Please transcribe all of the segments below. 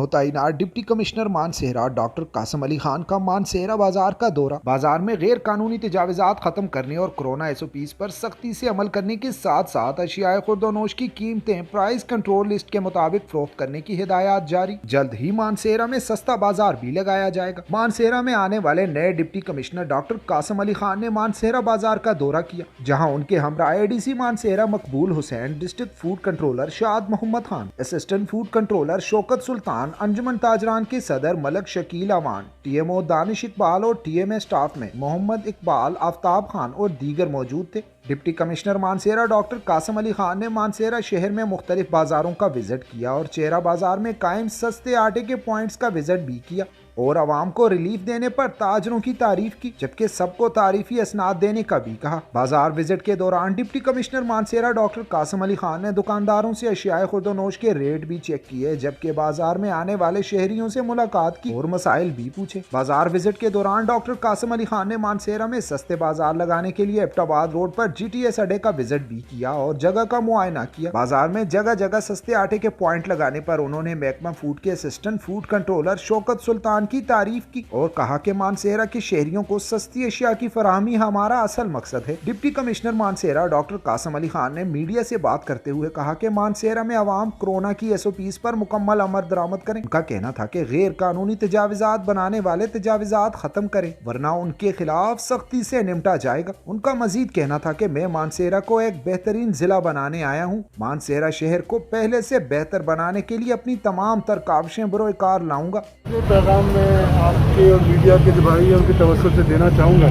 नौताइनार deputy commissioner Mansehra doctor Qasim Ali Khan का मानसेहरा बाजार का दौरा। बाजार में गैर कानूनी तजावजात खत्म करने और कोरोना SOPs पर सख्ती से अमल करने के साथ साथ अशियाए खुर्दोनोश की कीमतें प्राइस कंट्रोल लिस्ट के मुताबिक फरोख्त करने की हिदायत जारी। जल्द ही मानसेहरा में सस्ता बाजार भी लगाया जाएगा। मानसेहरा में आने वाले नए deputy commissioner doctor Qasim Ali Khan ने मानसेहरा बाजार का दौरा किया, जहाँ उनके हमरा ADC मानसेहरा मकबूल Hussain, district food controller Shad Mohammad Khan, assistant food controller Shaukat Sultan, Anjuman Tajiran के सदर मलक शकील अवान, TMO दानिश इकबाल और TMA स्टाफ में मोहम्मद इकबाल, आफ्ताब खान और दीगर मौजूद थे। Deputy commissioner Mansehra doctor Qasim Ali Khan ने मानसेहरा शहर में मुख्तलिफ बाजारों का विजिट किया और चेहरा बाजार में कायम सस्ते आटे के पॉइंट्स का विजिट भी किया और आवाम को रिलीफ देने पर ताजरों की तारीफ की, जबकि सबको तारीफी असनाद देने का भी कहा। बाजार विजिट के दौरान deputy commissioner Mansehra doctor Qasim Ali Khan ने दुकानदारों से अशियाए खुर्दोनोश के रेट भी चेक किए, जबकि बाजार में आने वाले शहरियों से मुलाकात की और मसाइल भी पूछे। बाजार विजिट के दौरान डॉक्टर कासम अली खान ने मानसेहरा में सस्ते बाजार लगाने के लिए एबटाबाद रोड पर GTS अड्डे का विजिट भी किया और जगह का मुआयना किया। बाजार में जगह जगह सस्ते आटे के पॉइंट लगाने पर उन्होंने महकमा फूड के असिस्टेंट फूड कंट्रोलर शौकत सुल्तान की तारीफ की और कहा कि मानसेहरा के शहरियों को सस्ती अशिया की फराहमी हमारा असल मकसद है। Deputy commissioner Mansehra doctor Qasim Ali Khan ने मीडिया से बात करते हुए कहा कि मानसेहरा में अवाम कोरोना की SOPs पर मुकम्मल अमल दरामद करें। उनका कहना था कि गैर कानूनी तजावजात बनाने वाले तजावजात खत्म करें, वरना उनके खिलाफ सख्ती से निपटा जाएगा। उनका मजीद कहना था कि मैं मानसेहरा को एक बेहतरीन जिला बनाने आया हूँ। मानसेहरा शहर को पहले से बेहतर बनाने के लिए अपनी तमाम तर काविशें बरोकार लाऊंगा। पैगाम में आपके और मीडिया के जो भाई हैं उनके तवज्जो से देना चाहूँगा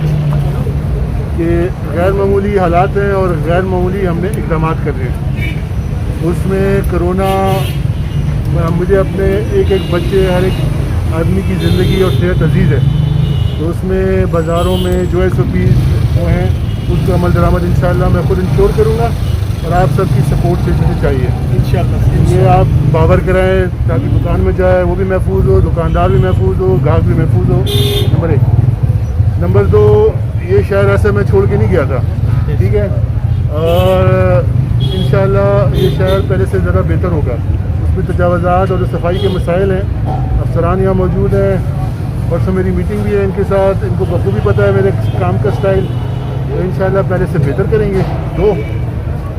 कि गैर मामूली हालात हैं और गैर मामूली हमने इक़दाम कर रहे हैं। उसमें कोरोना मुझे अपने एक बच्चे, हर एक आदमी की ज़िंदगी और सेहत अजीज़ है, तो उसमें बाज़ारों में जो SOPs वो हैं उसको अमल दरामद इंशाअल्लाह मैं खुद इंश्योर करूँगा और आप सबकी सपोर्ट से मुझे चाहिए इंशाअल्लाह। ये आप बावर कराएं ताकि दुकान में जाए वो भी महफूज हो, दुकानदार भी महफूज हो, ग्राहक भी महफूज हो। नंबर 1। नंबर 2, ये शहर ऐसे मैं छोड़ के नहीं गया था, ठीक है, और इंशाअल्लाह ये शहर पहले से ज़्यादा बेहतर होगा। उसमें तजावज़ात और जो सफाई के मसाइल हैं, अफसरान यहाँ मौजूद हैं, परसों मेरी मीटिंग भी है इनके साथ, इनको बखूबी पता है मेरे काम का स्टाइल, तो इंशाअल्लाह पहले से बेहतर करेंगे। 2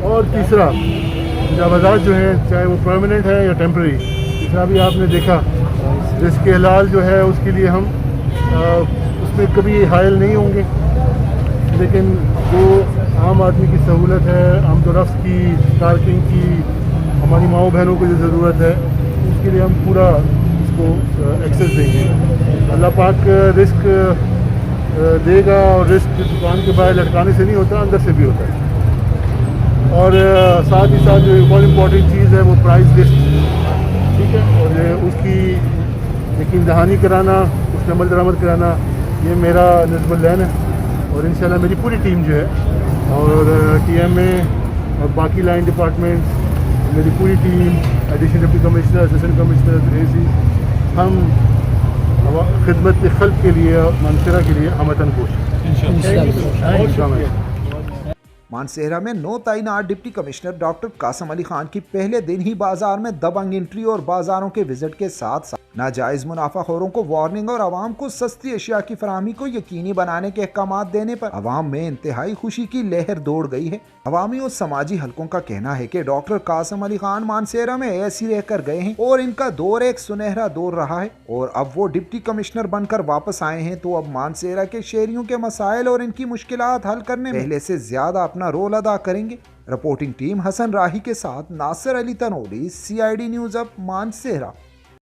और तीसरा, तजावज़ात जो हैं चाहे वो परमानेंट है या टेम्प्रेरी, तीसरा भी आपने देखा रिस्क हलाल जो है उसके लिए हम उसमें कभी हायल नहीं होंगे, लेकिन जो आम आदमी की सहूलत है, आमदोरफ्त की, पार्किंग की, हमारी माओ बहनों को जो ज़रूरत है उसके लिए हम पूरा इसको एक्सेस देंगे। अल्लाह पाक रिस्क देगा और रिस्क दुकान के बाहर लटकाने से नहीं होता, अंदर से भी होता है। और साथ ही साथ जो बहुत इम्पॉर्टेंट चीज़ है वो प्राइस लिस्ट, ठीक है, और उसकी यकीन दहानी कराना, उस पर अमल दरामद कराना, ये मेरा नज़्मुल लैन है। और इंशाल्लाह मेरी पूरी टीम जो है और TMA और बाकी लाइन डिपार्टमेंट, मेरी पूरी team, additional deputy commissioner, assistant commissioner, AC, हम खिदमत खल्क के लिए, मानसेहरा के लिए हमतन कोशिश। मानसेहरा में नौताइनार deputy commissioner doctor Qasim Ali Khan की पहले दिन ही बाजार में दबंग एंट्री और बाजारों के विजिट के साथ साथ नाजायज मुनाफाखोरों को वार्निंग और आवाम को सस्ती अशिया की फराहमी को यकीनी बनाने के अहकाम देने पर आवाम में इंतहाई खुशी की लहर दौड़ गई है। अवामी और समाजी हलकों का कहना है कि डॉक्टर कासम अली खान मानसेहरा में ऐसी रहकर गए हैं और इनका दौर एक सुनहरा दौर रहा है और अब वो डिप्टी कमिश्नर बनकर वापस आए हैं, तो अब मानसेहरा के शहरियों के मसाइल और इनकी मुश्किलात हल करने में पहले से ज्यादा अपना रोल अदा करेंगे। रिपोर्टिंग टीम हसन राही के साथ नासिर अली तनोली, CID न्यूज़ अब मानसेहरा।